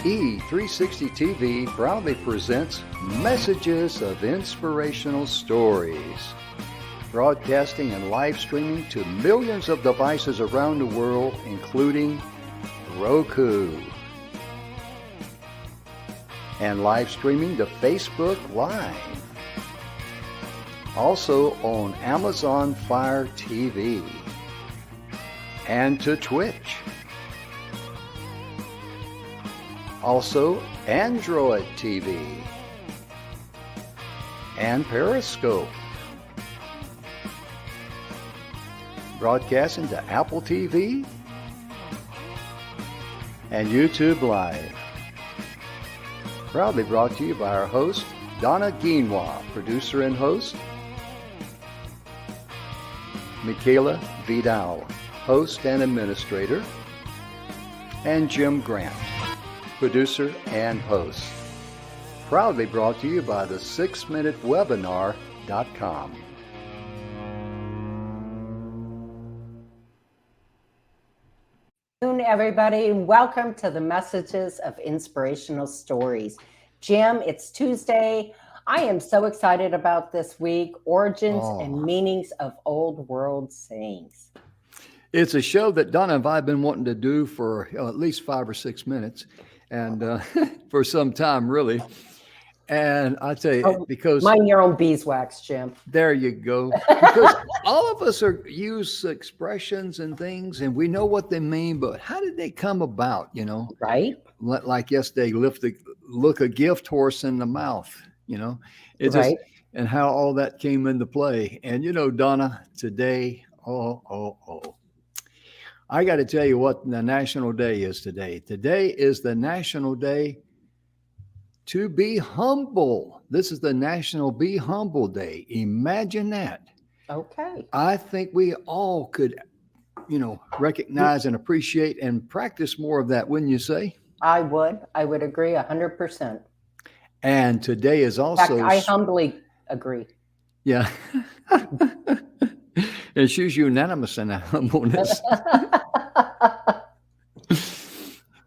E360 TV proudly presents Messages of Inspirational Stories, broadcasting and live streaming to millions of devices around the world, including Roku, and live streaming to Facebook Live. Also on Amazon Fire TV and to Twitch. Also Android TV and Periscope. Broadcasting to Apple TV and YouTube Live. Proudly brought to you by our host, Donna Guinois, producer and host, Michaela Vidal, host and administrator, and Jim Grant, producer and host. Proudly brought to you by the 6minutewebinar.com. Good afternoon, everybody. Welcome to the Messages of Inspirational Stories. Jim, it's Tuesday. I am so excited about this week, Origins and Meanings of Old World Sayings. It's a show that Donna and I have been wanting to do for at least 5 or 6 minutes, and for some time, really. And I tell you, because mind your own beeswax, Jim. There you go. Because all of us use expressions and things, and we know what they mean, but how did they come about? You know, right? Like yesterday, look a gift horse in the mouth. You know, it's right. Just, and how all that came into play. And you know, Donna, today, I got to tell you what the national day is today. Today is the National Day to be humble. This is the National Be Humble Day. Imagine that. Okay. I think we all could, recognize and appreciate and practice more of that, wouldn't you say? I would agree 100%. And today is also... In fact, I humbly agree. Yeah. And she's unanimous in that humbleness.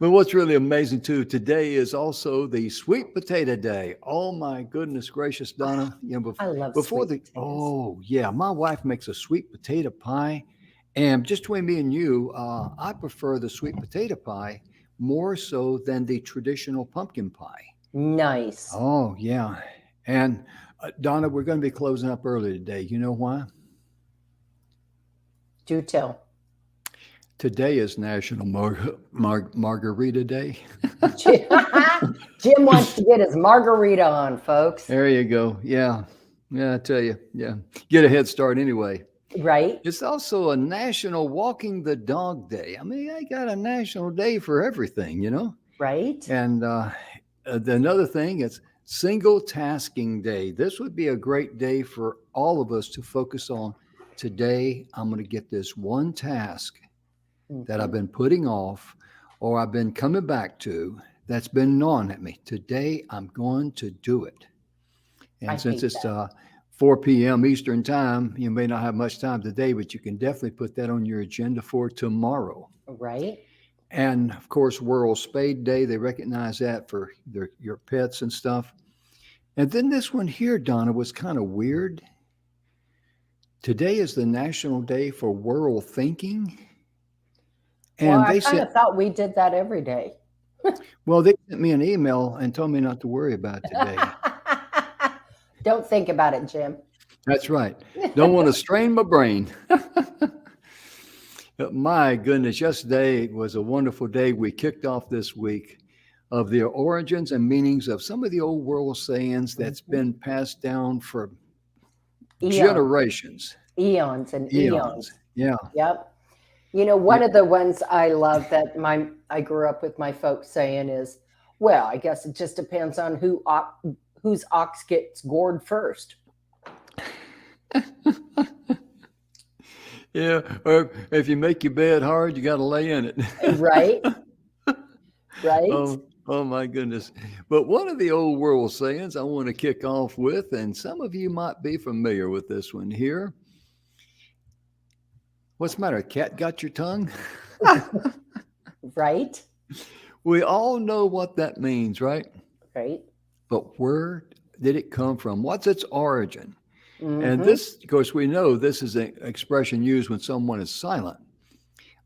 But what's really amazing too, today is also the sweet potato day. Oh my goodness gracious, Donna! I love sweet potatoes. Oh yeah, my wife makes a sweet potato pie, and just between me and you, I prefer the sweet potato pie more so than the traditional pumpkin pie. Nice. Oh yeah, and Donna, we're going to be closing up early today. You know why? Do tell. Today is National Margarita Day. Jim wants to get his margarita on, folks. There you go. Yeah. I tell you. Yeah. Get a head start anyway. Right. It's also a National Walking the Dog Day. I mean, I got a national day for everything, Right. And another thing, it's Single Tasking Day. This would be a great day for all of us to focus on. Today, I'm going to get this one task that I've been putting off or I've been coming back to that's been gnawing at me. Today, I'm going to do it. And since it's 4 p.m. Eastern time, you may not have much time today, but you can definitely put that on your agenda for tomorrow. Right. And of course, World Spade Day, they recognize that for your pets and stuff. And then this one here, Donna, was kind of weird. Today is the National Day for World Thinking. And I kind of thought we did that every day. Well, they sent me an email and told me not to worry about it today. Don't think about it, Jim. That's right. Don't want to strain my brain. My goodness, yesterday was a wonderful day. We kicked off this week of the origins and meanings of some of the old world sayings that's been passed down for generations. Eons and eons. Yeah. Yep. One of the ones I love that I grew up with my folks saying is, well, I guess it just depends on whose ox gets gored first. Yeah. Or if you make your bed hard, you got to lay in it. Right. Right. Oh my goodness. But one of the old world sayings I want to kick off with, and some of you might be familiar with this one here. What's the matter? Cat got your tongue? Right. We all know what that means, right? Right? But where did it come from? What's its origin? And Mm-hmm. this, of course, we know this is an expression used when someone is silent.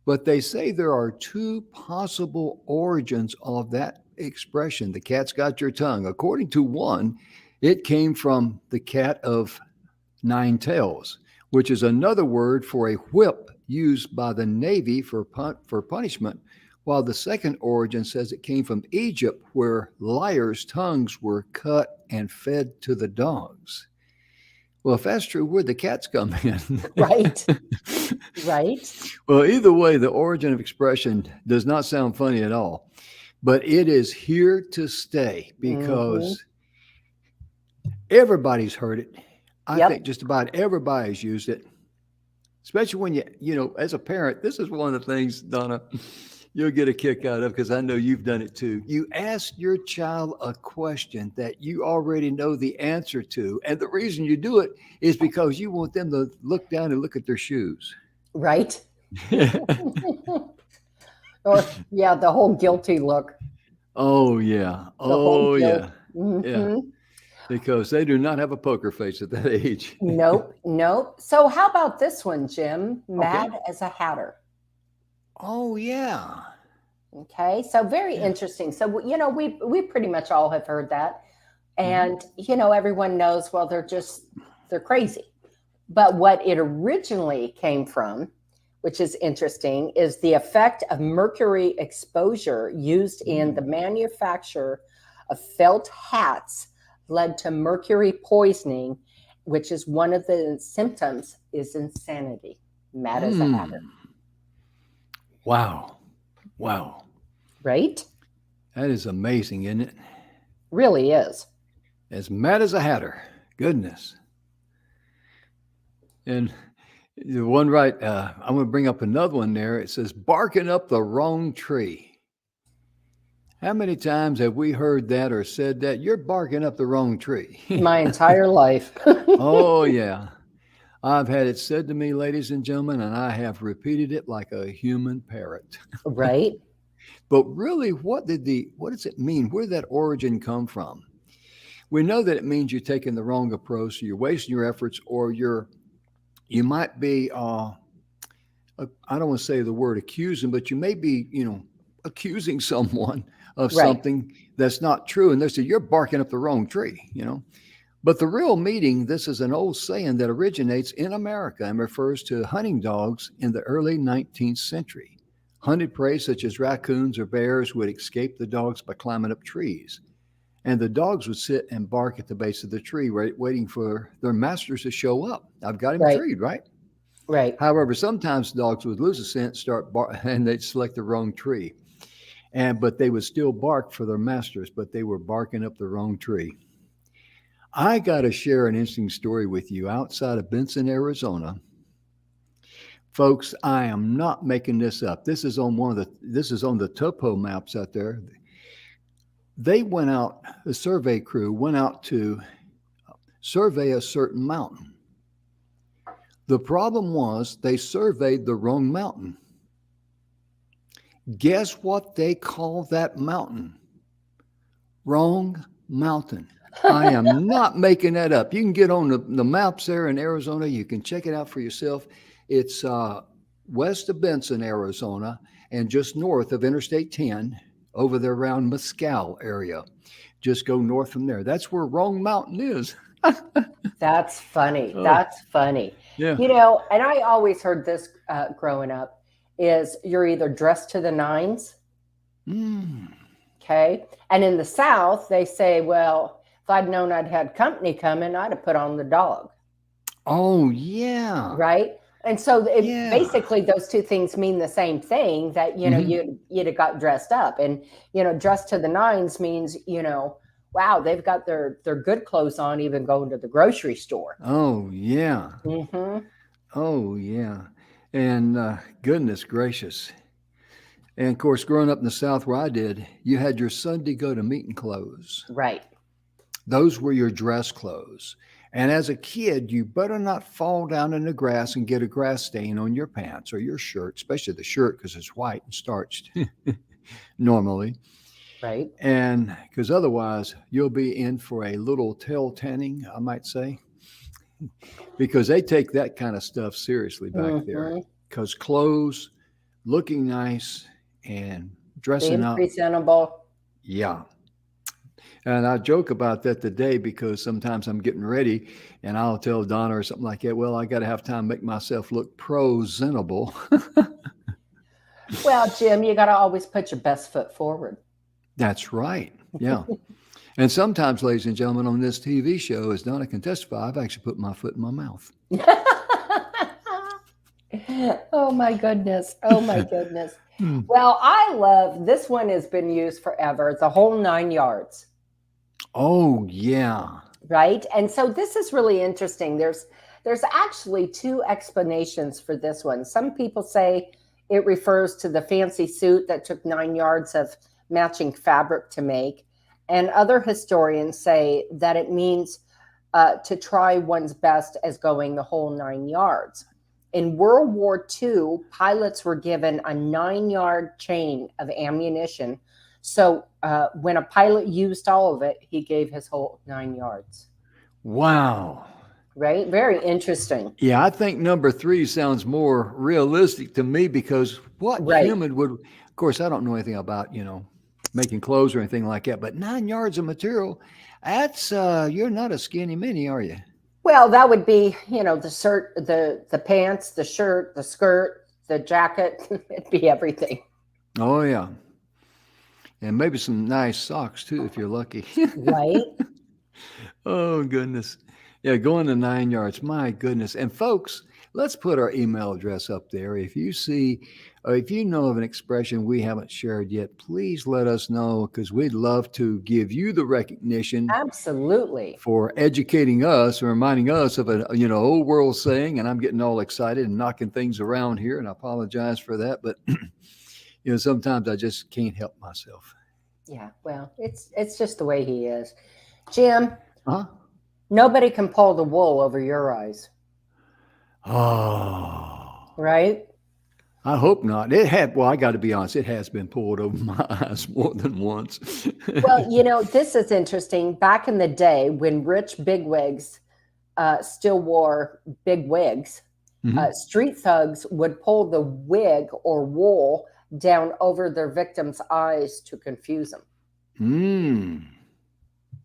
But they say there are two possible origins of that expression. The cat's got your tongue. According to one, it came from the cat of nine tails, which is another word for a whip used by the Navy for punishment, while the second origin says it came from Egypt, where liars' tongues were cut and fed to the dogs. Well, if that's true, where'd the cats come in? Right? Right? Well, either way, the origin of expression does not sound funny at all, but it is here to stay Mm-hmm. because everybody's heard it. I Yep. think just about everybody's used it, especially when as a parent, this is one of the things, Donna, you'll get a kick out of because I know you've done it too. You ask your child a question that you already know the answer to. And the reason you do it is because you want them to look down and look at their shoes. Right? Or, yeah, the whole guilty look, Oh, yeah. the whole Oh, guilt. yeah. Yeah. Mm-hmm. Because they do not have a poker face at that age. Nope, nope. So, how about this one, Jim? Okay. Mad as a hatter. Oh, yeah. Okay, so very Yeah. interesting. So, we pretty much all have heard that, Hmm. and everyone knows. Well, they're crazy. But what it originally came from, which is interesting, is the effect of mercury exposure used in the manufacture of felt hats led to mercury poisoning, which is one of the symptoms is insanity. Mad as a hatter, Mm. Wow. Wow. right? That is amazing, isn't it? Really is. As mad as a hatter. Goodness. And the one right, I'm going to bring up another one there. It says, barking up the wrong tree. How many times have we heard that or said that? You're barking up the wrong tree. My entire life. Oh, yeah. I've had it said to me, ladies and gentlemen, and I have repeated it like a human parrot. Right? But really, what does it mean? Where did that origin come from? We know that it means you're taking the wrong approach, you're wasting your efforts, or you might be I don't want to say the word accusing, but you may be, accusing someone of Right. something that's not true. And they say, you're barking up the wrong tree. But the real meaning, this is an old saying that originates in America and refers to hunting dogs in the early 19th century. Hunted prey such as raccoons or bears would escape the dogs by climbing up trees. And the dogs would sit and bark at the base of the tree, waiting for their masters to show up. I've got him Right. treed, right? Right. However, sometimes dogs would lose a scent, and they'd select the wrong tree. But they would still bark for their masters, but they were barking up the wrong tree. I got to share an interesting story with you outside of Benson, Arizona. Folks, I am not making this up. This is on the topo maps out there. They went out, the survey crew went out to survey a certain mountain. The problem was they surveyed the wrong mountain. Guess what they call that mountain? Wrong mountain. I am not making that up. You can get on the maps there in Arizona. You can check it out for yourself. It's west of Benson, Arizona, and just north of Interstate 10, over there around Mescal area. Just go north from there. That's where Wrong Mountain is. That's funny. Oh, That's funny. yeah. And I always heard this growing up is you're either dressed to the nines, Mm. okay? And in the South, they say, well, if I'd known I'd had company coming, I'd have put on the dog, Oh, yeah. right? And so Yeah. basically those two things mean the same thing that, Mhm. you'd have got dressed up. And, dressed to the nines means, wow, they've got their good clothes on, even going to the grocery store. Oh, yeah. Hmm. Oh, yeah. And goodness gracious. And of course, growing up in the South where I did, you had your Sunday go to meeting clothes. Right. Those were your dress clothes. And as a kid, you better not fall down in the grass and get a grass stain on your pants or your shirt, especially the shirt because it's white and starched. normally. Right. And because otherwise you'll be in for a little tail tanning, I might say, because they take that kind of stuff seriously back there. Hmm. Because clothes, looking nice, and dressing Being up, presentable. yeah. And I joke about that today because sometimes I'm getting ready and I'll tell Donna or something like that, well, I got to have time to make myself look presentable. Well, Jim, you got to always put your best foot forward. That's right. Yeah. And sometimes, ladies and gentlemen, on this TV show, as Donna can testify, I've actually put my foot in my mouth. Oh my goodness. Oh my goodness. Hmm. Well, I love this one has been used forever. The whole 9 yards, Oh, yeah. right? And so this is really interesting. There's actually two explanations for this one. Some people say it refers to the fancy suit that took 9 yards of matching fabric to make. And other historians say that it means to try one's best as going the whole 9 yards. In World War II, pilots were given a 9 yard chain of ammunition. So when a pilot used all of it, he gave his whole 9 yards. Wow. Right? Very interesting. Yeah, I think number 3 sounds more realistic to me because what Right. human would, of course, I don't know anything about, making clothes or anything like that, but 9 yards of material, that's, you're not a skinny mini, are you? Well, that would be, the shirt, the pants, the shirt, the skirt, the jacket. It'd be everything. Oh, yeah. And maybe some nice socks too, if you're lucky. Right? Oh, goodness. Yeah, going to 9 yards. My goodness. And folks, let's put our email address up there. If you see, or if you know of an expression we haven't shared yet, please let us know because we'd love to give you the recognition Absolutely. for educating us or reminding us of an old world saying. And I'm getting all excited and knocking things around here, and I apologize for that. But sometimes I just can't help myself. Yeah. Well, it's just the way he is. Jim, Huh? nobody can pull the wool over your eyes. Oh, Right? I hope not. Well, I got to be honest, it has been pulled over my eyes more than once. Well, this is interesting. Back in the day when rich bigwigs still wore big wigs, Mhm. street thugs would pull the wig or wool down over their victims' eyes to confuse them. Mm.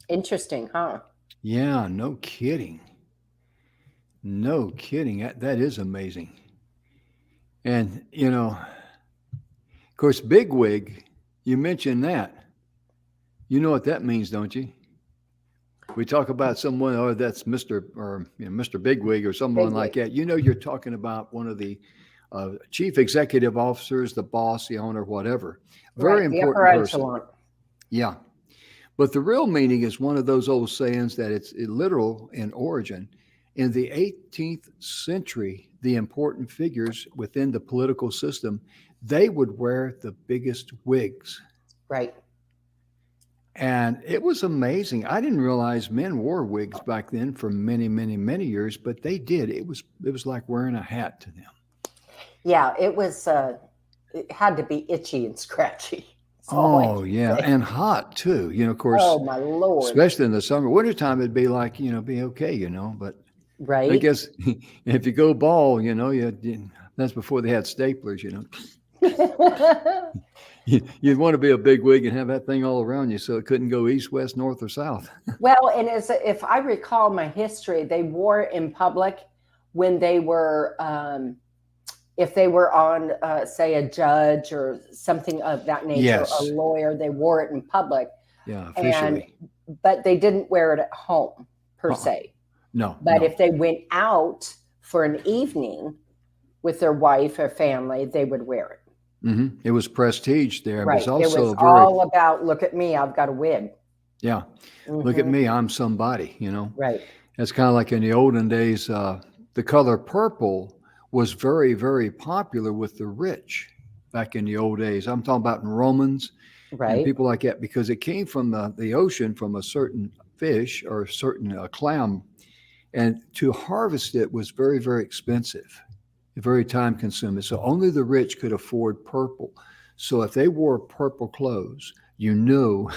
Interesting, huh? Yeah, no kidding. No kidding. That is amazing. And, of course, bigwig, you mentioned that. You know what that means, don't you? We talk about someone, oh, that's Mr. or Mr. Bigwig or someone like Bigwig. that. You're talking about one of the chief executive officers, the boss, the owner, whatever. Very Right, the upper important person. echelon. Yeah. But the real meaning is one of those old sayings that it's literal in origin. In the 18th century, the important figures within the political system, they would wear the biggest wigs. Right. And it was amazing. I didn't realize men wore wigs back then for many, many, many years, but they did. It was like wearing a hat to them. Yeah, it had to be itchy and scratchy. That's all I Oh, can yeah. say. And hot too. Of course, Oh my Lord. especially in the summer. Wintertime, it'd be like, be okay, but I Right? guess if you go bald, that's before they had staplers, You'd want to be a big wig and have that thing all around you so it couldn't go east, west, north, or south. Well, and if I recall my history, they wore it in public when they were, if they were on, say, a judge or something of that nature, Yes. a lawyer, they wore it in public. Yeah, officially. But they didn't wear it at home per Uh-uh. se. No. But no. if they went out for an evening with their wife or family, they would wear it. Mm-hmm. It was prestige there. Right. It was also all about, look at me, I've got a wig. Yeah. Look at me, I'm somebody, Right. It's kind of like in the olden days, the color purple was very, very popular with the rich back in the old days. I'm talking about in Romans and Right. people like that because it came from the ocean from a certain fish or a certain clam. And to harvest it was very, very expensive, very time consuming. So only the rich could afford purple. So if they wore purple clothes, you know,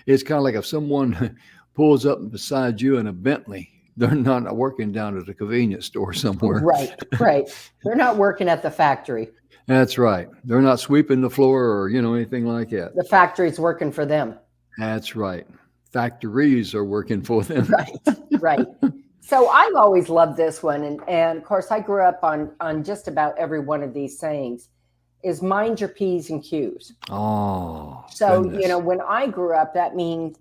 it's kind of like if someone pulls up beside you in a Bentley, they're not working down at a convenience store somewhere. Right, right. They're not working at the factory. That's right. They're not sweeping the floor or, anything like that. The factory's working for them. That's right. Factories are working for them. Right, right. So I've always loved this one. And of course, I grew up on just about every one of these sayings is mind your P's and Q's. Oh, So, goodness. when I grew up, that means,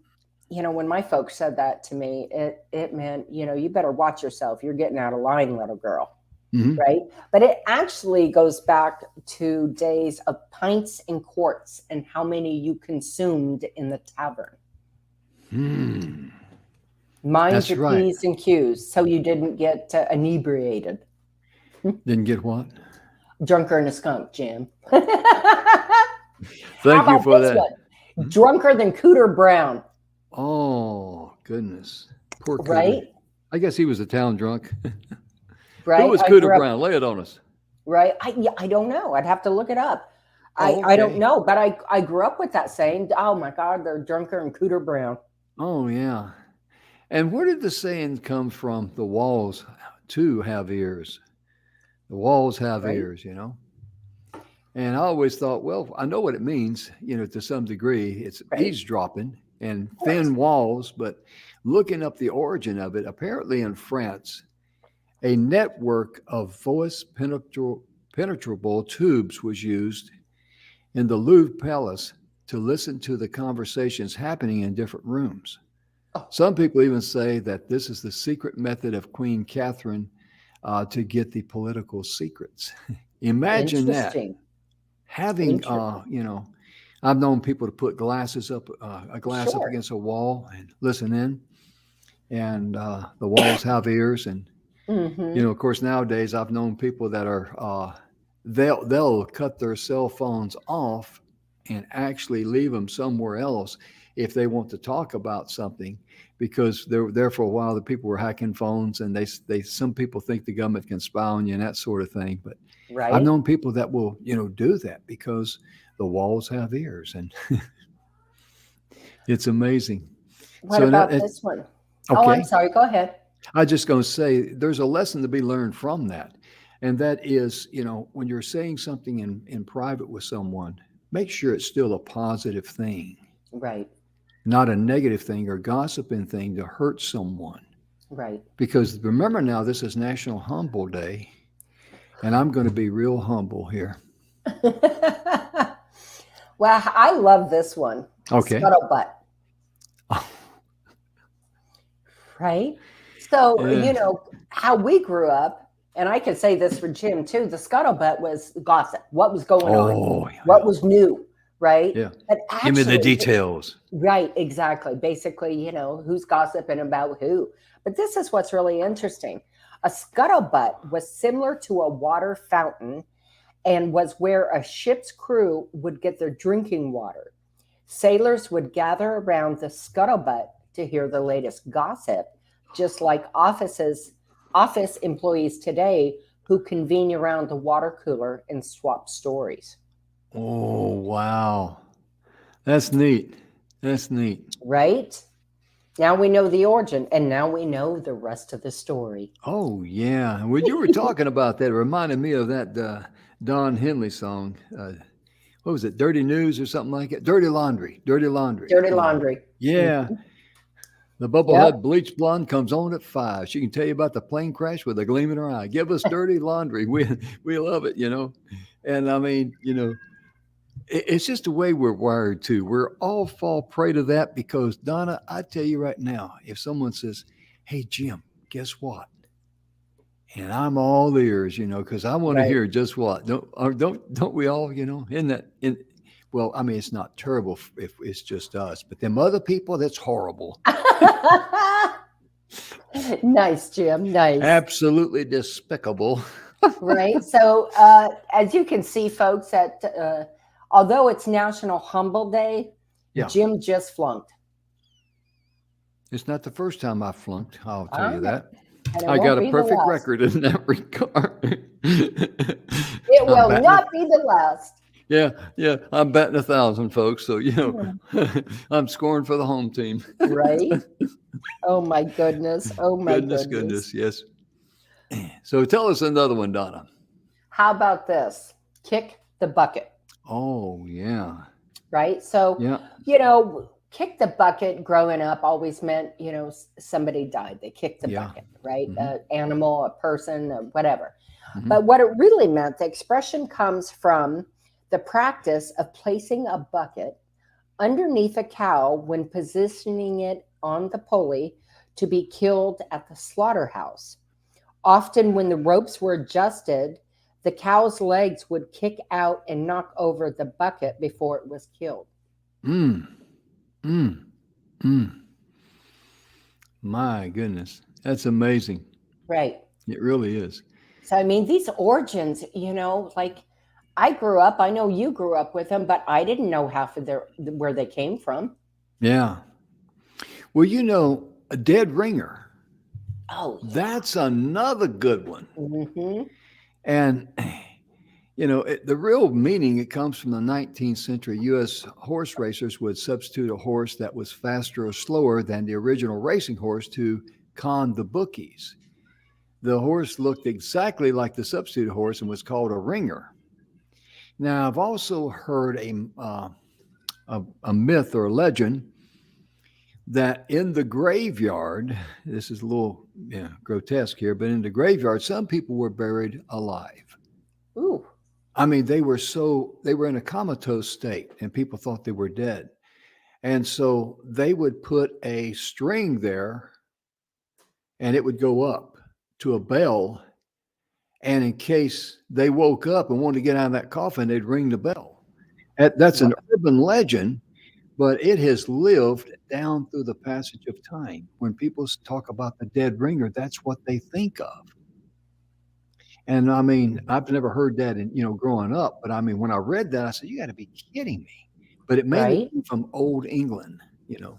when my folks said that to me, it meant, you better watch yourself. You're getting out of line, little girl. Mhm. Right. But it actually goes back to days of pints and quarts and how many you consumed in the tavern. Hmm. Mind That's your right. P's and Q's so you didn't get inebriated. Didn't get what? Drunker than a skunk, Jim. Thank you for that. One? Drunker than Cooter Brown. Oh, goodness. Poor Cooter. Right? I guess he was a town drunk. Right. Who was Cooter Brown? Lay it on us. Right. I don't know. I'd have to look it up. Oh, I don't okay. know, but I grew up with that saying. Oh my God, they're drunker than Cooter Brown. Oh, yeah. And where did the saying come from? The walls too have ears. The walls have Right. ears, And I always thought, well, I know what it means, to some degree. It's Right. eavesdropping and course. thin walls, but looking up the origin of it, apparently in France, a network of voice penetrable tubes was used in the Louvre Palace to listen to the conversations happening in different rooms. Oh. Some people even say that this is the secret method of Queen Catherine to get the political secrets. Imagine that. Interesting. Having, Interesting. I've known people to put a glass up Sure. against a wall and listen in, and the walls have ears. And Mhm. of course, nowadays I've known people that are they'll cut their cell phones off and actually leave them somewhere else if they want to talk about something, because they're there for a while. The people were hacking phones, and they some people think the government can spy on you and that sort of thing. But I've Right. known people that will do that because the walls have ears, and it's amazing. What So about this one? Oh, I'm okay, sorry. Go ahead. I'm just going to say there's a lesson to be learned from that. And that is, when you're saying something in private with someone, make sure it's still a positive thing, Right. not a negative thing or gossiping thing to hurt someone. Right. Because remember now, this is National Humble Day, and I'm going to be real humble here. Well, I love this one. Okay. Scuttlebutt. Right. So, Yeah. how we grew up, and I can say this for Jim too, the scuttlebutt was gossip. What was going on? Oh, What was new? Right. yeah. But Give me the actually, details. right, exactly. Basically, who's gossiping about who. But this is what's really interesting. A scuttlebutt was similar to a water fountain and was where a ship's crew would get their drinking water. Sailors would gather around the scuttlebutt to hear the latest gossip, just like office employees today who convene around the water cooler and swap stories. Oh, wow. That's neat. That's neat. Right? Now we know the origin, and now we know the rest of the story. Oh, yeah. When you were talking about that, it reminded me of that Don Henley song. What was it? Dirty News or something like it? Dirty Laundry. Dirty Laundry. Dirty laundry. Yeah. The bubblehead bleach blonde comes on at 5. She can tell you about the plane crash with a gleam in her eye. Give us dirty laundry. We love it, And I mean, it's just the way we're wired too. We're all fall prey to that because, Donna, I tell you right now, if someone says, "Hey, Jim, guess what?" And I'm all ears, because I want to Right. hear just what. Don't we all, well, I mean, it's not terrible if it's just us, but them other people, that's horrible. Nice, Jim. Nice. Absolutely despicable. Right. So, as you can see, folks, that although it's National Humble Day, Yeah. Jim just flunked. It's not the first time I flunked, I'll tell you Okay. that. And it I won't got be a the perfect last. record in that regard. It will not be the last. Yeah, yeah. I'm batting 1,000, folks. So Yeah. I'm scoring for the home team. Right? Oh my goodness. Oh my Goodness, goodness. goodness, yes. So tell us another one, Donna. How about this? Kick the bucket, Oh yeah, right? So, yeah, kick the bucket growing up always meant, somebody died. They kicked the yeah. bucket, right? Hmm. An animal, a person, whatever. Hmm. But what it really meant, the expression comes from the practice of placing a bucket underneath a cow when positioning it on the pulley to be killed at the slaughterhouse. Often, when the ropes were adjusted, the cow's legs would kick out and knock over the bucket before it was killed. Mm, mm, mm. My goodness, that's amazing. Right. It really is. So, I mean, these origins, like I grew up, I know you grew up with them, but I didn't know half of where they came from. Yeah. Well, a dead ringer. Oh, yeah. That's another good one. Hmm. And the real meaning, it comes from the 19th century. U.S. horse racers would substitute a horse that was faster or slower than the original racing horse to con the bookies. The horse looked exactly like the substitute horse and was called a ringer. Now, I've also heard a myth or a legend that in the graveyard, this is a little grotesque here, but in the graveyard, some people were buried alive. Ooh, I mean, they were in a comatose state and people thought they were dead. And so they would put a string there and it would go up to a bell. And in case they woke up and wanted to get out of that coffin, they'd ring the bell. That's wow. an urban legend, but it has lived down through the passage of time. When people talk about the dead ringer, that's what they think of. And I mean, I've never heard that growing up, but I mean, when I read that, I said, you got to be kidding me. But it mainly Right? came from old England, you know,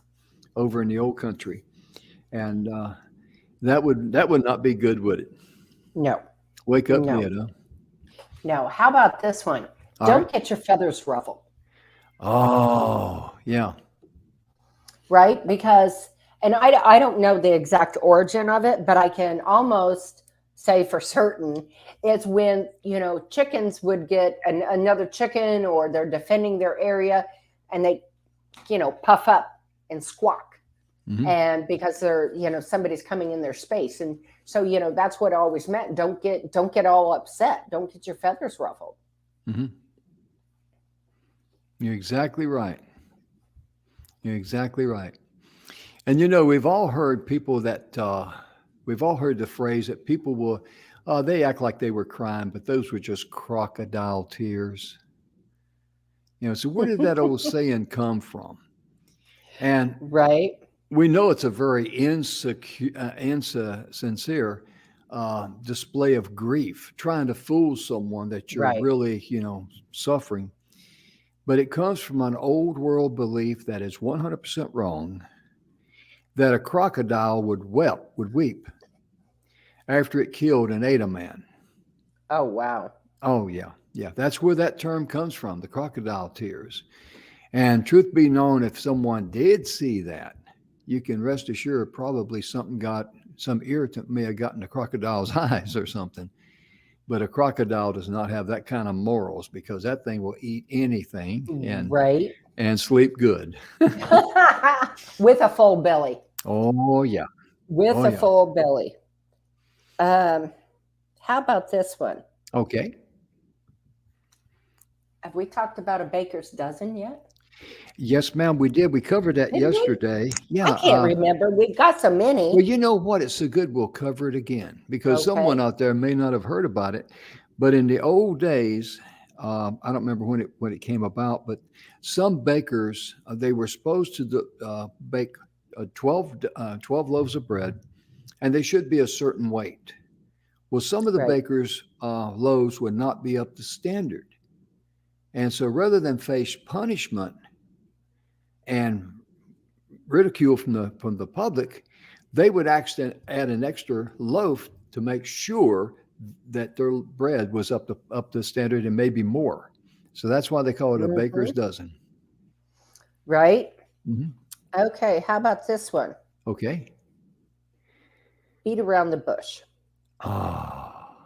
over in the old country. And that would not be good, would it? No, Wake up no, dead, huh? no. How about this one? All right. Don't get your feathers ruffled, Oh, yeah. right? Because, and I don't know the exact origin of it, but I can almost say for certain it's when, chickens would get another chicken or they're defending their area and they, puff up and squawk. Hmm. And because they're, somebody's coming in their space. And so, that's what it always meant. Don't get all upset. Don't get your feathers ruffled. Hmm. You're exactly right. You're exactly right. And we've all heard we've all heard the phrase that people will, they act like they were crying, but those were just crocodile tears. So where did that old saying come from? And Right. we know it's a very insincere display of grief, trying to fool someone that you're Right. really, suffering. But it comes from an old world belief that is 100% wrong, that a crocodile would weep after it killed and ate a man. Oh, wow. Oh yeah, yeah. That's where that term comes from, the crocodile tears. And truth be known, if someone did see that, you can rest assured probably some irritant may have gotten the crocodile's eyes or something. But a crocodile does not have that kind of morals because that thing will eat anything Right. and sleep good. With a full belly. Oh yeah. With Oh a yeah. full belly. Um, how about this one? Okay. Have we talked about a baker's dozen yet? Yes, ma'am, we did. We covered that Did we? yesterday. I Yeah. can't remember. We've got so Well, many. you know what? It's so good we'll cover it again because someone Okay. out there may not have heard about it. But in the old days, I don't remember when it came about, but some bakers they were supposed to bake 12 loaves of bread, and they should be a certain weight. Well, some of the Right. bakers' loaves would not be up to standard, and so rather than face punishment and ridicule from the public, they would actually add an extra loaf to make sure that their bread was up to standard and maybe more. So that's why they call it a baker's Mhm. dozen. Right? Mhm. Okay, how about this one? Okay. Beat around the bush. Ah,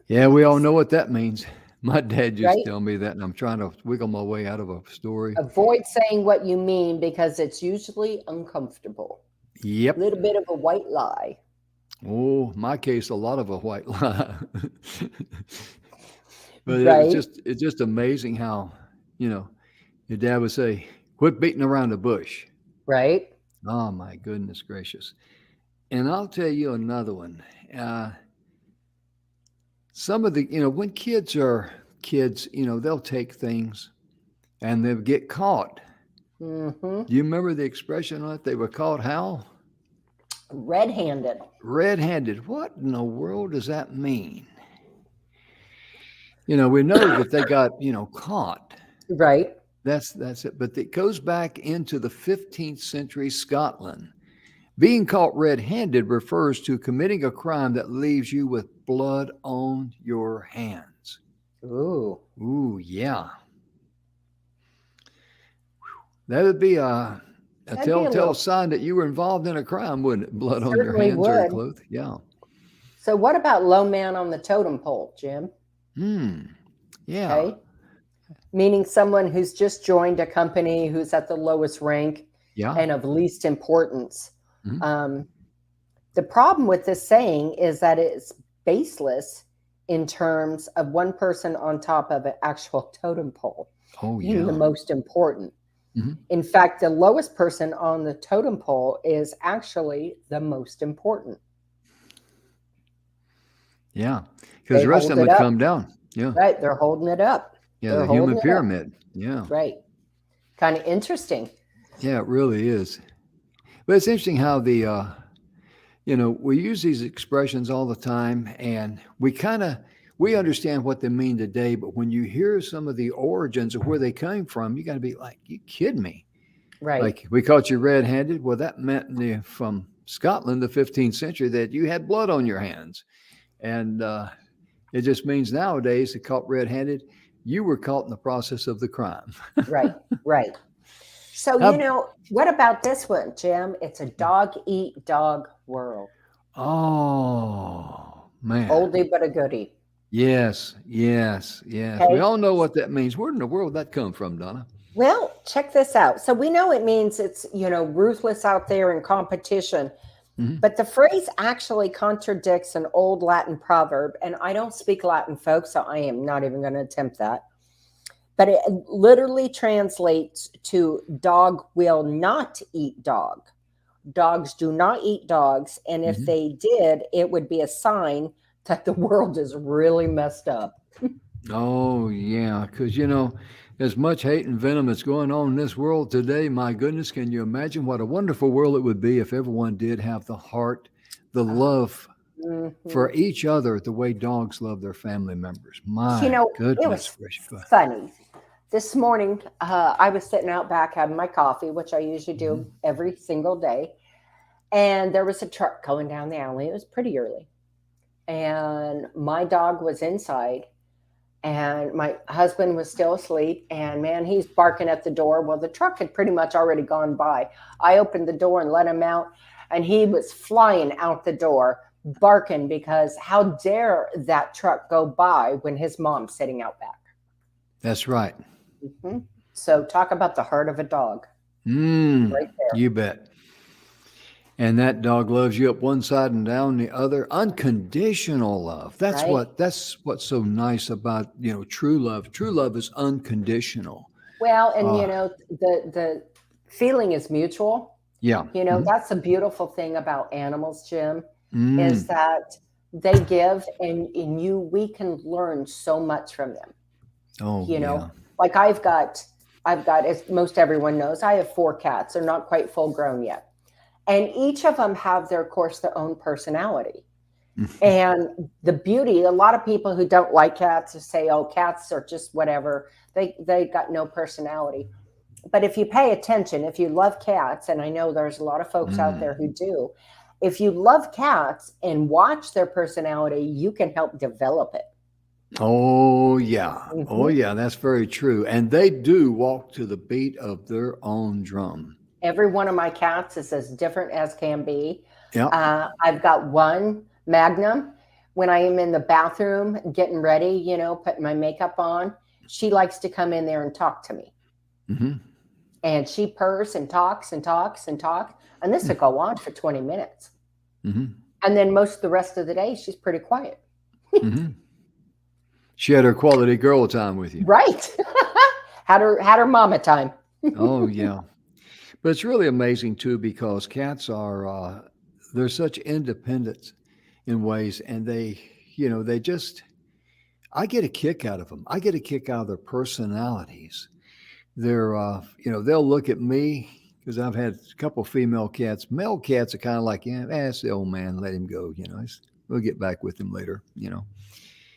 yeah, we all know what that means. My dad used Right? to tell me that, and I'm trying to wiggle my way out of a story. Avoid saying what you mean because it's usually uncomfortable. A Yep. little bit of a white lie. Oh, my case, a lot of a white lie. But Right? it's just amazing how, you know, your dad would say, "Quit beating around the bush." Right? Oh my goodness gracious! And I'll tell you another one. Uh, some of the, when kids are kids, they'll take things and they'll get caught. Mm-hmm. Do you remember the expression on it? They were caught how? Red-handed. Red-handed. What in the world does that mean? We know that they got, caught. Right? That's it. But it goes back into the 15th century Scotland. Being caught red-handed refers to committing a crime that leaves you with blood on your hands. Ooh. Ooh, yeah. That would be a That'd be a telltale little, sign that you were involved in a crime, wouldn't it? Blood on your certainly hands or your would. clothes. Yeah. So what about low man on the totem pole, Jim? Hmm. Yeah. Okay. Meaning someone who's just joined a company, who's at the lowest rank Yeah. and of least importance. Mhm. Um, the problem with this saying is that it's baseless in terms of one person on top of an actual totem pole Oh, being the yeah. most important. Mhm. In fact, the lowest person on the totem pole is actually the most important. Yeah. Because They the rest of hold them it would up, come down. Yeah. right? They're holding it up. Yeah. They're The holding human it up, pyramid. Yeah. right? Kind of interesting. Yeah, it really is. But it's interesting how we use these expressions all the time, and we understand what they mean today. But when you hear some of the origins of where they came from, you got to be like, "You kidding me?" Right. Like we caught you red-handed. Well, that meant from Scotland, the 15th century, that you had blood on your hands, and it just means nowadays, that caught red-handed, you were caught in the process of the crime. Right. Right. So, How, what about this one, Jim? It's a dog eat dog world. oh man. Oldie but a goodie. Yes, yes, yes. We Okay. all know what that means. Where in the world did that come from, Donna? Well, check this out. So we know it means it's, ruthless out there in competition. Hmm. But the phrase actually contradicts an old Latin proverb. And I don't speak Latin, folks, so I am not even going to attempt that. But it literally translates to dog will not eat dog. Dogs do not eat dogs. And if Hmm. they did, it would be a sign that the world is really messed up. Oh, yeah, because as much hate and venom that's going on in this world today, my goodness, can you imagine what a wonderful world it would be if everyone did have the heart, the love Mhm. for each other the way dogs love their family members? You My know, it goodness was gracious. Go ahead. funny. This morning, I was sitting out back having my coffee, which I usually do Mhm. every single day. And there was a truck going down the alley. It was pretty early. And my dog was inside, and my husband was still asleep. And man, he's barking at the door. Well, the truck had pretty much already gone by. I opened the door and let him out, and he was flying out the door, barking because how dare that truck go by when his mom's sitting out back. That's right. Mhm. So talk about the heart of a dog right there, You bet. And that dog loves you up one side and down the other. Unconditional love. right? That's what's so nice about true love. True love is unconditional. Well, and Uh, the feeling is mutual. yeah. Mhm. That's a beautiful thing about animals, Jim, is Mm. that they give and we can learn so much from them. Oh You know, yeah. like I've got, as most everyone knows, I have 4 cats. They're not quite full grown yet. And each of them have their, of course, their own personality. And the beauty, a lot of people who don't like cats say, oh, cats are just whatever. They got no personality. But if you pay attention, if you love cats, and I know there's a lot of folks out there Mm. who do, if you love cats and watch their personality, you can help develop it. Oh, yeah. Oh, Mhm. yeah. That's very true. And they do walk to the beat of their own drum. Every one of my cats is as different as can be. Yep. I've got one Magnum. When I am in the bathroom getting ready, putting my makeup on, she likes to come in there and talk to me. Hmm. And she purrs and talks and talks and talks. And this will go on for 20 minutes. Hmm. And then most of the rest of the day, she's pretty quiet. Hmm. She had her quality girl time with you. Right. had her mama time. Oh, yeah. But it's really amazing too because cats are they're such independent in ways, and they just I get a kick out of them. I get a kick out of their personalities. They're they'll look at me because I've had a couple female cats. Male cats are kind of like, yeah, that's the old man, let him go. We'll get back with him later.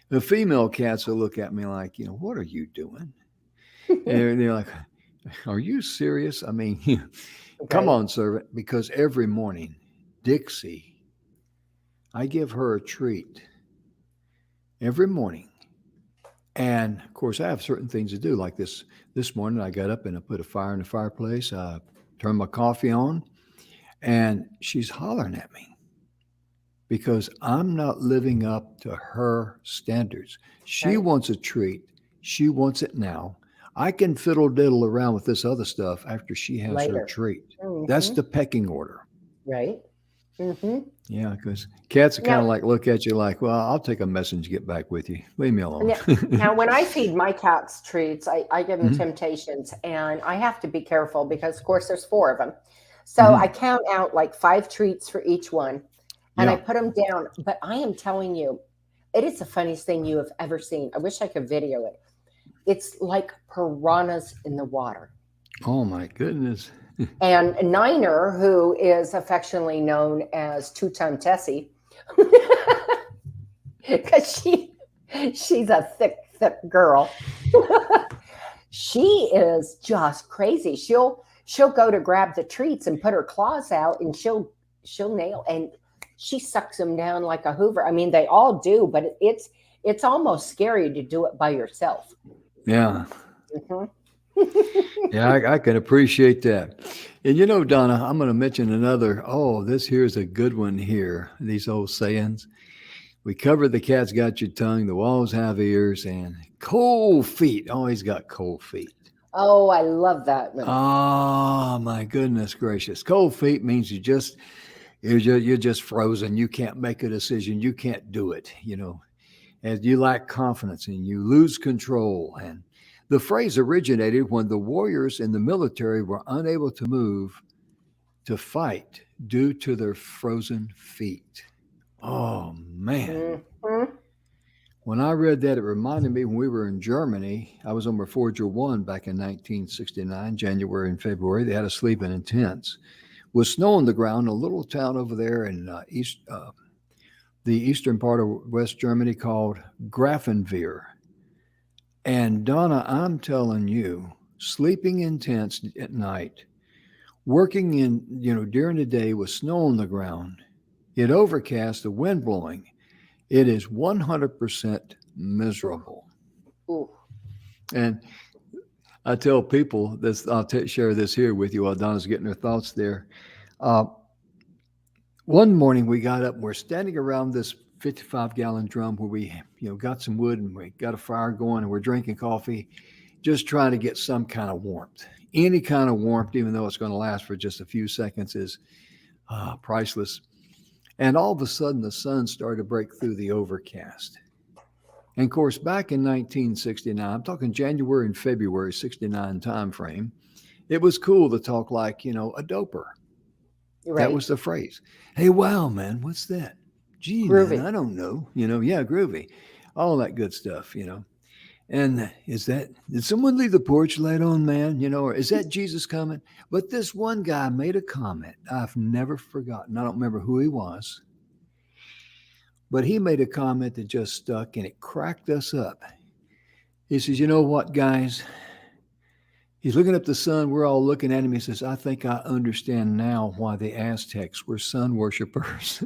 The female cats will look at me like, what are you doing? And they're like, are you serious? I mean, come Right. on, servant, because every morning, Dixie, I give her a treat every morning. And of course, I have certain things to do. Like this morning, I got up and I put a fire in the fireplace. I turned my coffee on, and she's hollering at me because I'm not living up to her standards. She Right. wants a treat. She wants it now. I can fiddle diddle around with this other stuff after she has her Later. treat. That's Hmm. the pecking order. Right. Hmm. Yeah, because cats are kind Now, of like look at you like, well, I'll take a message to get back with you. Leave me alone. now, now, when I feed my cats treats, I give them Hmm. temptations, and I have to be careful because, of course, there's four of them. So I Hmm. count out like five treats for each one, and I Yeah. put them down. But I am telling you, it is the funniest thing you have ever seen. I wish I could video it. It's like piranhas in the water. Oh my goodness. And Niner, who is affectionately known as Two-Time Tessie, because she's a thick girl. She is just crazy. She'll go to grab the treats and put her claws out, and she'll nail, and she sucks them down like a Hoover. I mean, they all do, but it's almost scary to do it by yourself. Yeah. Mhm. Yeah, I can appreciate that. And Donna, I'm going to mention another. Oh, this here's a good one here. These old sayings. We covered the cat's got your tongue, the walls have ears, and cold feet. Always got cold feet. Oh, I love that one. Oh my goodness gracious. Cold feet means you're just frozen. You can't make a decision. You can't do it. And you lack confidence and you lose control. And the phrase originated when the warriors in the military were unable to move to fight due to their frozen feet. Oh man. Mhm. When I read that, it reminded me when we were in Germany. I was on Forger 1 back in 1969, January and February. They had us sleeping in tents with snow on the ground, a little town over there in the eastern part of West Germany called Grafenwehr. And Donna, I'm telling you, sleeping in tents at night, working during the day with snow on the ground, it overcast, the wind blowing, it is 100% Ooh, miserable. ooh. And I tell people this, share this here with you while Donna's getting her thoughts there. Uh, One morning we got up and we're standing around this 55-gallon drum where we, got some wood and we got a fire going and we're drinking coffee, just trying to get some kind of warmth. Any kind of warmth, even though it's going to last for just a few seconds, is priceless. And all of a sudden, the sun started to break through the overcast. And of course, back in 1969, I'm talking January and February 69 time frame, it was cool to talk like, a doper. That Right. was the phrase. Hey, wow, man, what's that? Gee, man, Groovy. I don't know. Yeah, groovy. All that good stuff. And did someone leave the porch light on, man? Or is that Jesus coming? But this one guy made a comment I've never forgotten. I don't remember who he was, but he made a comment that just stuck and it cracked us up. He says, you know what, guys? He's looking up the sun. We're all looking at him. He says, I think I understand now why the Aztecs were sun worshipers.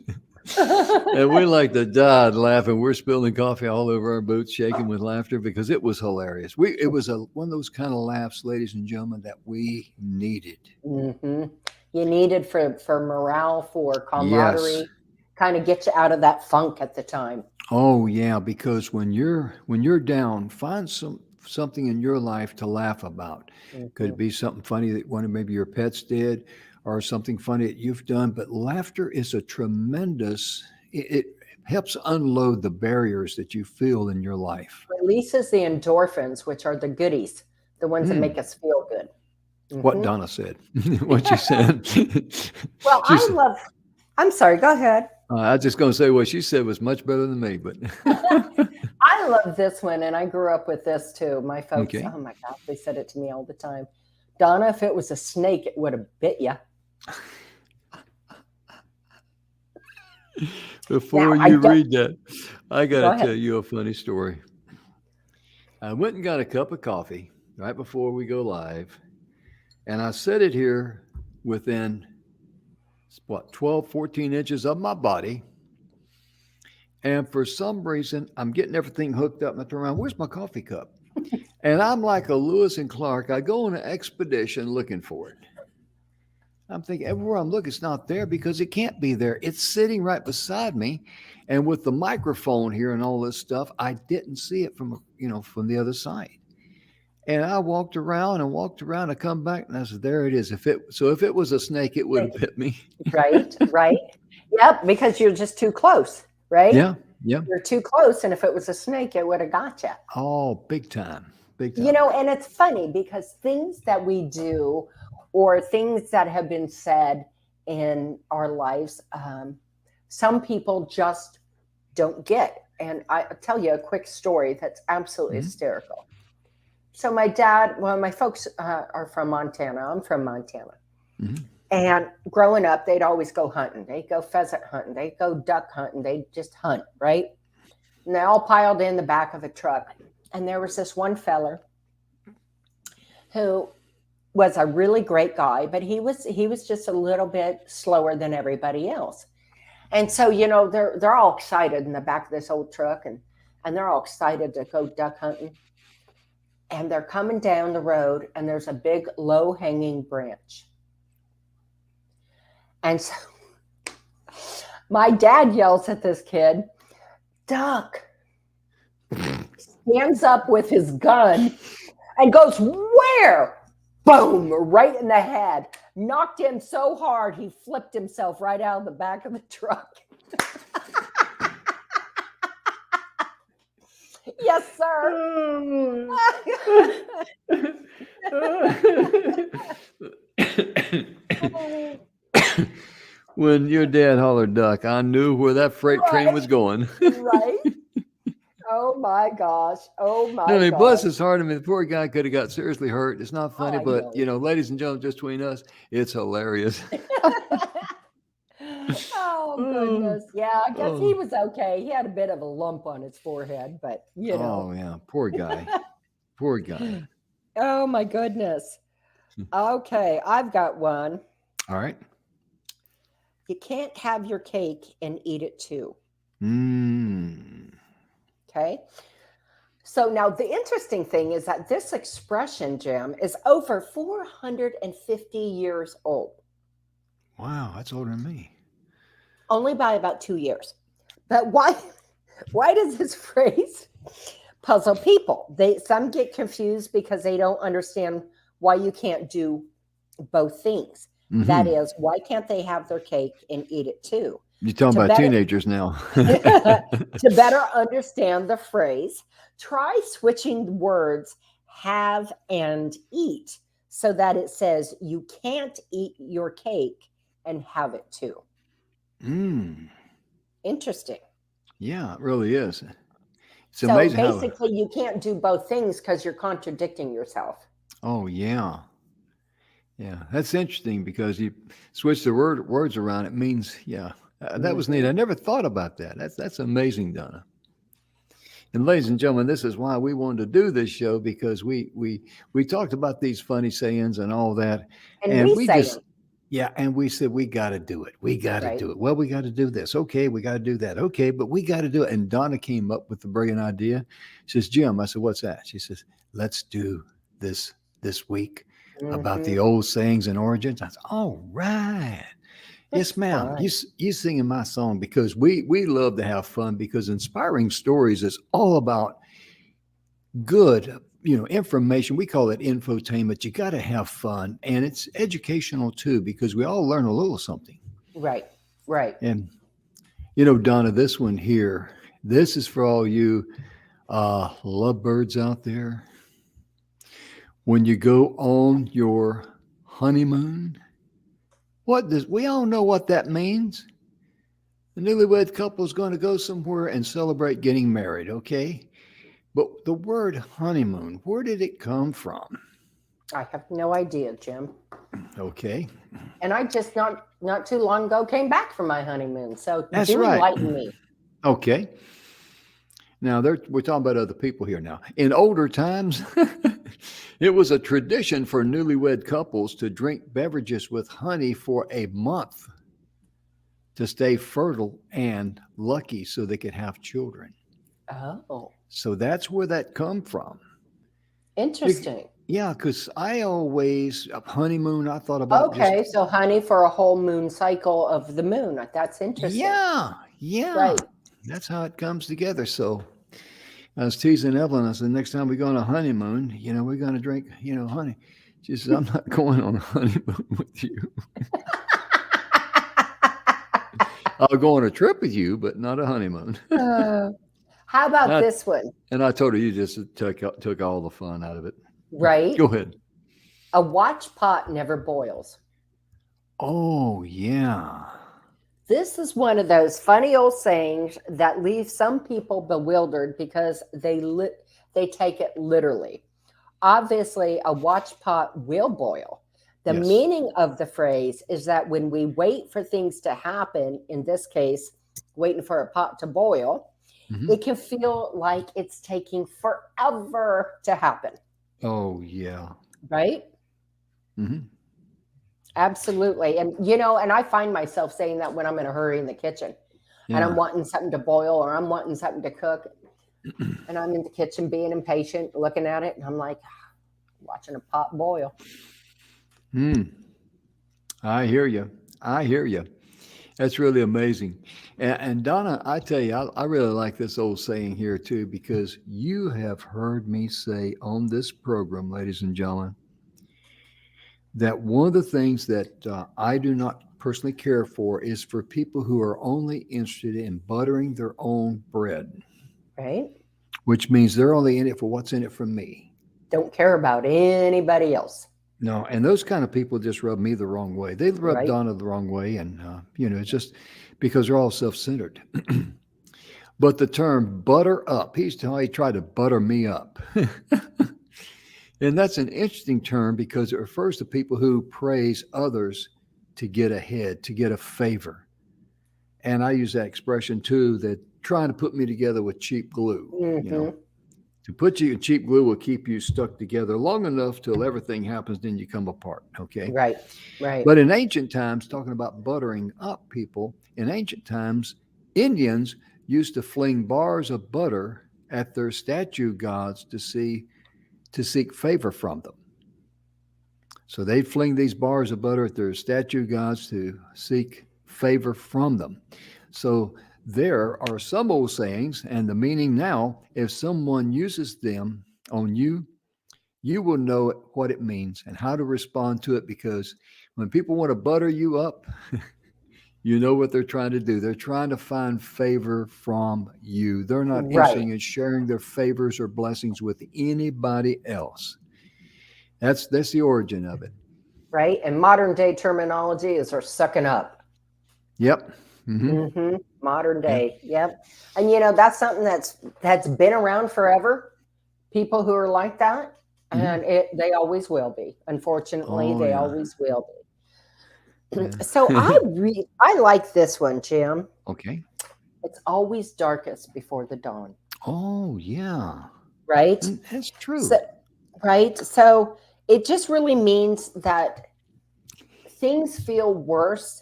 And we like to die laughing. We're spilling coffee all over our boots, shaking with laughter because it was hilarious. It was one of those kind of laughs, ladies and gentlemen, that we needed. Hmm. You needed for morale, for Yes. camaraderie, kind of get you out of that funk at the time. Oh yeah, because when you're down, find something in your life to laugh about. Could Hmm. it be something funny that one of maybe your pets did, or something funny that you've done? But laughter is a tremendous. It helps unload the barriers that you feel in your life. Releases the endorphins, which are the goodies, the ones that make Mm, us feel good. what Hmm. Donna said, what she said. Well, She I said, love. I'm sorry. Go ahead. I was just going to say what she said was much better than me, but I love this one, and I grew up with this too. My folks, okay. oh my gosh, they said it to me all the time. Donna, if it was a snake, it would have bit you. Now, Before I you don't. read that, I got Go to ahead. tell you a funny story. I went and got a cup of coffee right before we go live, and I set it here within, what, 12, 14 inches of my body. And for some reason, I'm getting everything hooked up and I turn around, where's my coffee cup? And I'm like a Lewis and Clark. I go on an expedition looking for it. I'm thinking everywhere I'm looking, it's not there because it can't be there. It's sitting right beside me. And with the microphone here and all this stuff, I didn't see it from the other side. And I walked around and walked around. I come back and I said, "There it is." If it was a snake, it would have bit me. Right, right. Yep, because you're just too close, right? Yeah, yeah. You're too close, and if it was a snake, it would have got you. Oh, big time, big time. And it's funny because things that we do or things that have been said in our lives, some people just don't get. And I'll tell you a quick story that's absolutely Mhm, hysterical. So my dad, well, my folks are from Montana. I'm from Montana. mhm. And growing up, they'd always go hunting. They'd go pheasant hunting. They'd go duck hunting. They'd just hunt, right? And they all piled in the back of a truck. And there was this one feller who was a really great guy, but he was just a little bit slower than everybody else. And so, they're all excited in the back of this old truck and they're all excited to go duck hunting. And they're coming down the road and there's a big low hanging branch. And so my dad yells at this kid, "Duck," stands up with his gun and goes, "Where?" Boom, right in the head. Knocked him so hard he flipped himself right out of the back of the truck. Yes, sir. When your dad hollered duck, I knew where that freight train was Right, going. right. Oh my gosh. Oh I my mean, bless gosh. his heart. I mean, the poor guy could have got seriously hurt. It's not funny, I but know. ladies and gentlemen, just between us, it's hilarious. Oh Oh, goodness. Yeah, I guess he oh, was okay. He had a bit of a lump on his forehead, but oh, yeah. Poor guy. Poor guy. Oh my goodness. Okay, I've got one. All right. You can't have your cake and eat it too. Mm. Okay. So now the interesting thing is that this expression, Jim, is over 450 years old, Wow, that's older than me. only by about 2 years. But why does this phrase puzzle people? Some get confused because they don't understand why you can't do both things. That Mm-hmm. is, why can't they have their cake and eat it too? You're talking To about better teenagers now. to better understand the phrase, try switching words have and eat so that it says you can't eat your cake and have it too. Mm. Interesting. Yeah, it really is. It's So amazing how. basically, you can't do both things because you're contradicting yourself. Oh, yeah. Yeah, that's interesting because you switch the words around. It means, yeah, that was neat. Mhm. I never thought about that. That's amazing, Donna. And ladies and gentlemen, this is why we wanted to do this show because we talked about these funny sayings and all that, And and we we say just, them. Yeah, and we said we got to do it. We got to right? do it. Well, we got to do this. Okay, we got to do that. Okay, but we got to do it. And Donna came up with the brilliant idea. She says, "Jim," I said, "What's that?" She says, "Let's do this week about Hmm. the old sayings and origins." I said, "All right, It's yes, ma'am. fun, You singing my song because we love to have fun because inspiring stories is all about good, information. We call it infotainment. You got to have fun, and it's educational too because we all learn a little something. right? Right. And Donna, this one here, this is for all you lovebirds out there. When you go on your honeymoon, what does we all know what that means? The newlywed couple is going to go somewhere and celebrate getting married, okay? But the word honeymoon, where did it come from? I have no idea, Jim. Okay, And I just not too long ago came back from my honeymoon. So that's do right. enlighten me. Okay. Now we're talking about other people here now. In older times, it was a tradition for newlywed couples to drink beverages with honey for a month to stay fertile and lucky so they could have children. Oh, So that's where that come from. interesting. Yeah, because I always honeymoon. I thought about just Okay, so honey for a whole moon cycle of the moon. That's interesting. yeah, yeah. Right. That's how it comes together. So I was teasing Evelyn. I said, next time we go on a honeymoon, we're going to drink, honey. She says, I'm not going on a honeymoon with you. I'll go on a trip with you, but not a honeymoon. Uh, how about I, this one? and I told her you just took all the fun out of it. Right? Go ahead. A watch pot never boils. Oh, yeah. This is one of those funny old sayings that leave some people bewildered because they take it literally. Obviously, a watch pot will boil. The Yes. meaning of the phrase is that when we wait for things to happen, in this case, waiting for a pot to boil, Hmm. it can feel like it's taking forever to happen, Oh, yeah. right? Hmm. Absolutely. And, and I find myself saying that when I'm in a hurry in the kitchen and I'm Yeah. wanting something to boil or I'm wanting something to cook. And I'm in the kitchen being impatient, looking at it. And I'm like, watching a pot boil. Hmm. I hear you. I hear you. That's really amazing. And Donna, I tell you, I really like this old saying here too, because you have heard me say on this program, ladies and gentlemen, that one of the things that I do not personally care for is for people who are only interested in buttering their own bread, Right? which means they're only in it for what's in it for me. Don't care about anybody else. No, and those kind of people just rub me the wrong way. They rub Right? Donna the wrong way, and it's just because they're all self-centered. But the term "butter up," he's how he tried to butter me up, and that's an interesting term because it refers to people who praise others to get ahead, to get a favor. And I use that expression too. That trying to put me together with cheap glue. Hmm. To put you in cheap glue will keep you stuck together long enough till everything happens, then you come apart. Okay. Right. Right. But in ancient times, talking about buttering up people, in ancient times, Indians used to fling bars of butter at their statue gods to seek favor from them. So they'd fling these bars of butter at their statue gods to seek favor from them. So there are some old sayings, and the meaning now, if someone uses them on you, you will know what it means and how to respond to it because when people want to butter you up, you know what they're trying to do. They're trying to find favor from you. They're not interested Right. in sharing their favors or blessings with anybody else. That's the origin of it. Right. And modern day terminology is are sucking up. Yep. Mm-hmm. Modern Yeah. day. Yep. And that's something that's been around forever. People who are like that. Mm-hmm. And they always will be. Unfortunately, Oh they yeah. always will be. So Yeah. I like this one, Jim. Okay. It's always darkest before the dawn, Oh yeah. right? That's true. So, right. So it just really means that things feel worse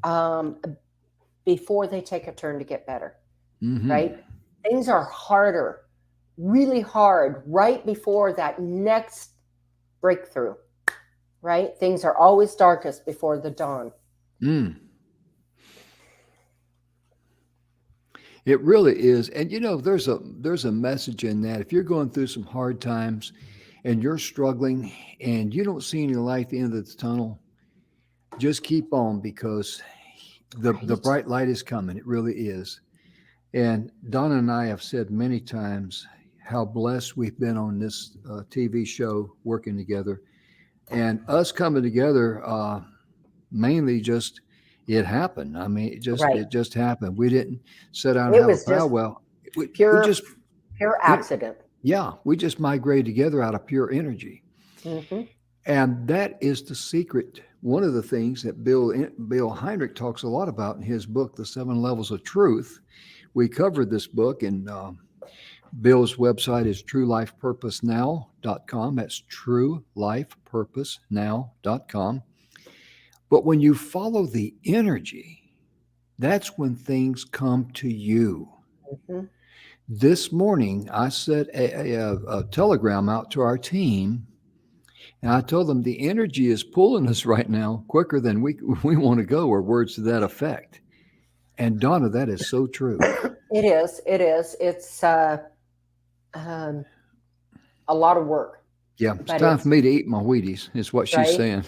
um, before they take a turn to get better, right? Things are harder, really hard, right before that next breakthrough, right? Things are always darkest before the dawn. It really is. And there's a message in that. If you're going through some hard times and you're struggling and you don't see any light at the end of the tunnel, just keep on, because the Right. bright light is coming. It really is. And Donna and I have said many times how blessed we've been on this TV show working together, and us coming together mainly just it happened. I mean, Right. it just happened. We didn't sit down and It have a was just powwow. We pure, just pure it, accident. yeah, we just migrated together out of pure energy. Mm-hmm. And that is the secret. One of the things that Bill Heinrich talks a lot about in his book, The 7 Levels of Truth. We covered this book, and Bill's website is truelifepurposenow.com. That's truelifepurposenow.com. But when you follow the energy, that's when things come to you. Mm-hmm. This morning, I sent a telegram out to our team, and I told them the energy is pulling us right now quicker than we want to go, or words to that effect. And Donna, that is so true. It is. It is. It's a lot of work. Yeah, it's But time for me to eat my Wheaties, is what she's right. saying.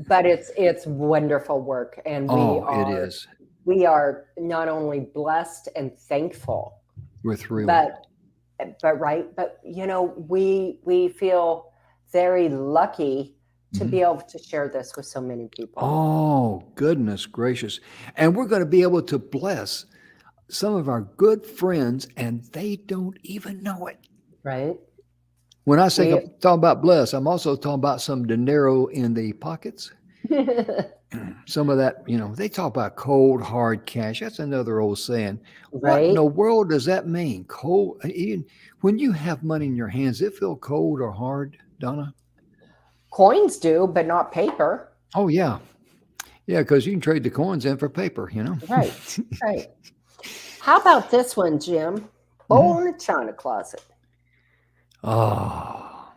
But it's wonderful work, and It is. we are not only blessed and thankful, We're thrilled. but we feel very lucky to be able to share this with so many people. Oh, goodness gracious. And we're going to be able to bless some of our good friends, and they don't even know it. Right. When I say I'm talking about bless, I'm also talking about some dinero in the pockets. Some of that, they talk about cold, hard cash. That's another old saying. What in Right. the world does that mean? Cold? Even when you have money in your hands, does it feel cold or hard, Donna? Coins do, but not paper. Oh, yeah. Yeah, because you can trade the coins in for paper, Right. Right. How about this one, Jim? Bowl in a china closet. Oh.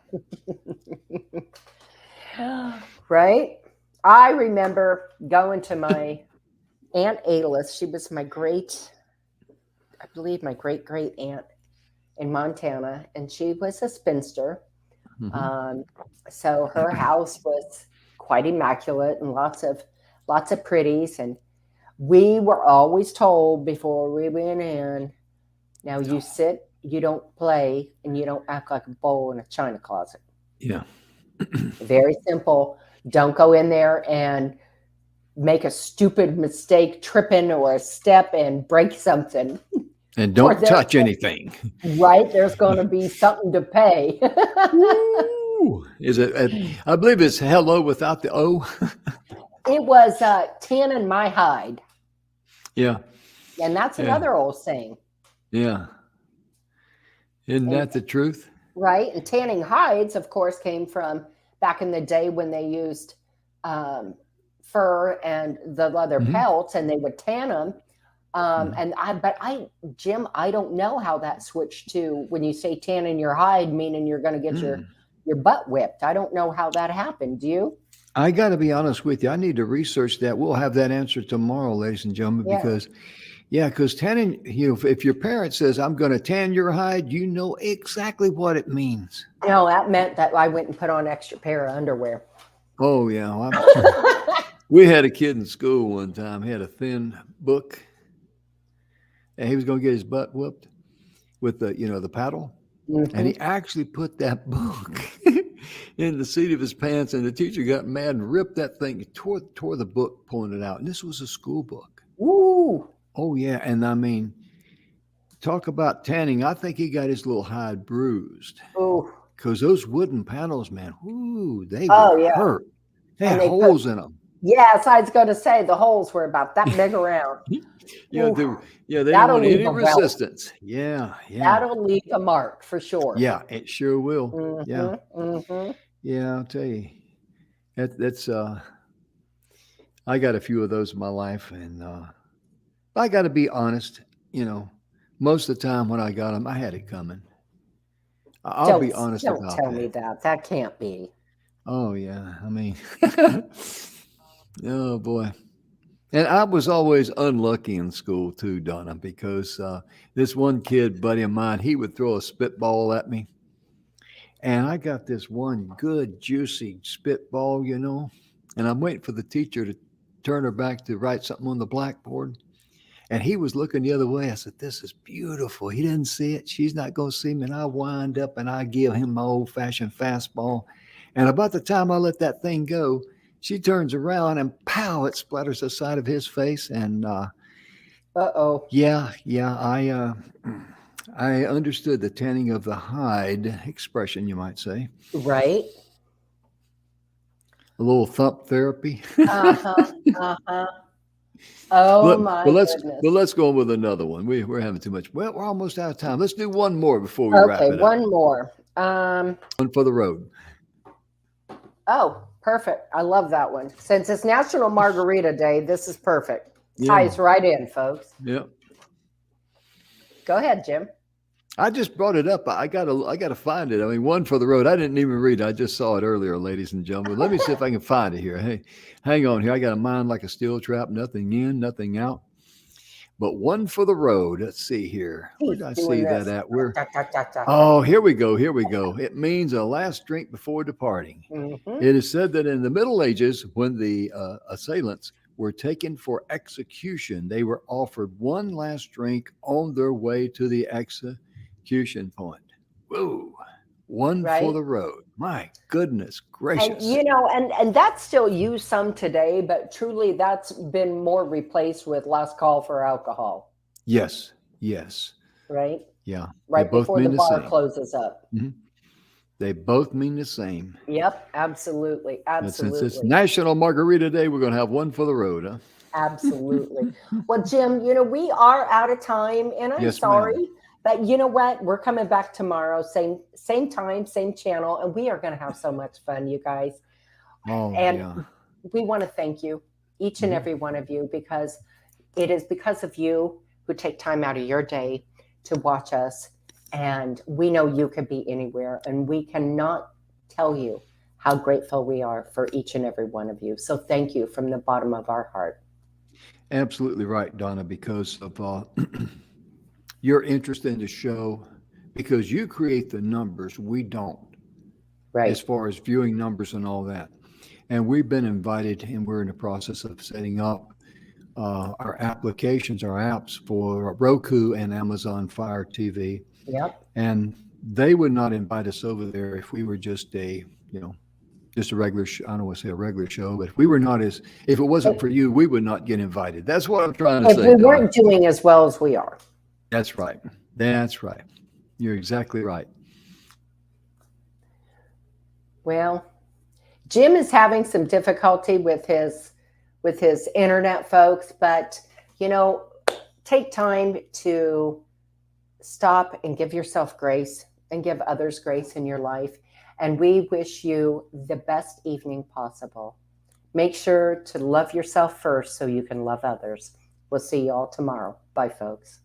Right. I remember going to my Aunt Ayla's. She was I believe my great aunt in Montana, and she was a spinster. So her house was quite immaculate and lots of pretties. And we were always told before we went in, now you sit, you don't play, and you don't act like a bowl in a china closet. Yeah. Very simple. Don't go in there and make a stupid mistake, tripping or a step and break something. And don't touch anything. Right. There's going to be something to pay. Is it? I believe it's hello without the O. It was tanning my hide. Yeah. And that's another old saying. Yeah. Isn't that the truth? Right. And tanning hides, of course, came from back in the day when they used fur and the leather pelts, and they would tan them. Jim, I don't know how that switched to when you say tanning your hide, meaning you're going to get your butt whipped. I don't know how that happened. Do you? I got to be honest with you. I need to research that. We'll have that answer tomorrow, ladies and gentlemen, because tanning, if your parent says, I'm going to tan your hide, you know exactly what it means. No, that meant that I went and put on an extra pair of underwear. Oh, yeah. We had a kid in school one time. He had a thin book, and he was going to get his butt whooped with the paddle. And he actually put that book in the seat of his pants, and the teacher got mad and ripped that thing, tore the book, pulling it out. And this was a school book. Ooh. Oh, yeah. And I mean, talk about tanning. I think he got his little hide bruised. Ooh. Because those wooden paddles, man, they would hurt. They had holes in them. Yes, I was going to say the holes were about that big around. They didn't want any resistance. Yeah. That'll leave a mark for sure. Yeah, it sure will. Yeah, I'll tell you. That's I got a few of those in my life, and I got to be honest. You know, most of the time when I got them, I had it coming. I'll Don't be honest don't about tell me that. that. That can't be. Oh yeah, I mean, oh boy. And I was always unlucky in school too, Donna, because this one kid, buddy of mine, he would throw a spitball at me, and I got this one good, juicy spitball, and I'm waiting for the teacher to turn her back to write something on the blackboard. And he was looking the other way. I said, "This is beautiful." He didn't see it. She's not going to see me. And I wind up and I give him my old fashioned fastball. And about the time I let that thing go, she turns around and pow, it splatters the side of his face. And Uh-oh. yeah, I understood the tanning of the hide expression, you might say. Right? A little thump therapy. Uh-huh. Uh-huh. Oh But my but let's goodness. but let's go on with another one. We're having too much. Well, we're almost out of time. Let's do one more before we Okay, wrap it up. one more. One for the road. Oh, perfect. I love that one. Since it's National Margarita Day, this is perfect. Yeah, Ties right in, folks. yeah. Go ahead, Jim. I just brought it up. I gotta find it. I mean, one for the road. I didn't even read it. I just saw it earlier, ladies and gentlemen. Let me see if I can find it here. Hey, hang on here. I got a mind like a steel trap. Nothing in, nothing out. But one for the road. Let's see here. Where He's did I doing see that this. at? Where? Da, da, da, da, da. Oh, here we go. Here we go. It means a last drink before departing. Mhm. It is said that in the Middle Ages, when the assailants were taken for execution, they were offered one last drink on their way to the execution point. Whoa, one for Right? the road. My goodness And gracious. and that's still used some today, but truly that's been more replaced with last call for alcohol, Yes, yes, right? yeah. They Right both before the mean the bar same. closes up. Mhm. They both mean the same. Yep, absolutely. But since it's Absolutely. National Margarita Day, we're going to have one for the road, huh? Absolutely. Well, Jim, we are out of time and I'm Yes, ma'am. sorry, but you know what? We're coming back tomorrow, same time, same channel, and we are going to have so much fun, you guys. Oh, And yeah. we want to thank you, each and Mhm. every one of you, because it is because of you who take time out of your day to watch us. And we know you could be anywhere, and we cannot tell you how grateful we are for each and every one of you. So thank you from the bottom of our heart. Absolutely right, Donna, because of your interest in the show, because you create the numbers, we don't, as Right. far as viewing numbers and all that. And we've been invited, and we're in the process of setting up our applications, our apps for Roku and Amazon Fire TV. Yep. And they would not invite us over there if we were just just a regular I don't want to say a regular show, but if we were not as if it wasn't If, for you, we would not get invited. That's what I'm trying to if say, we Donna. weren't doing as well as we are. That's right. That's right. You're exactly right. Well, Jim is having some difficulty with his internet, folks, but you know, take time to stop and give yourself grace and give others grace in your life. And we wish you the best evening possible. Make sure to love yourself first so you can love others. We'll see you all tomorrow. Bye, folks.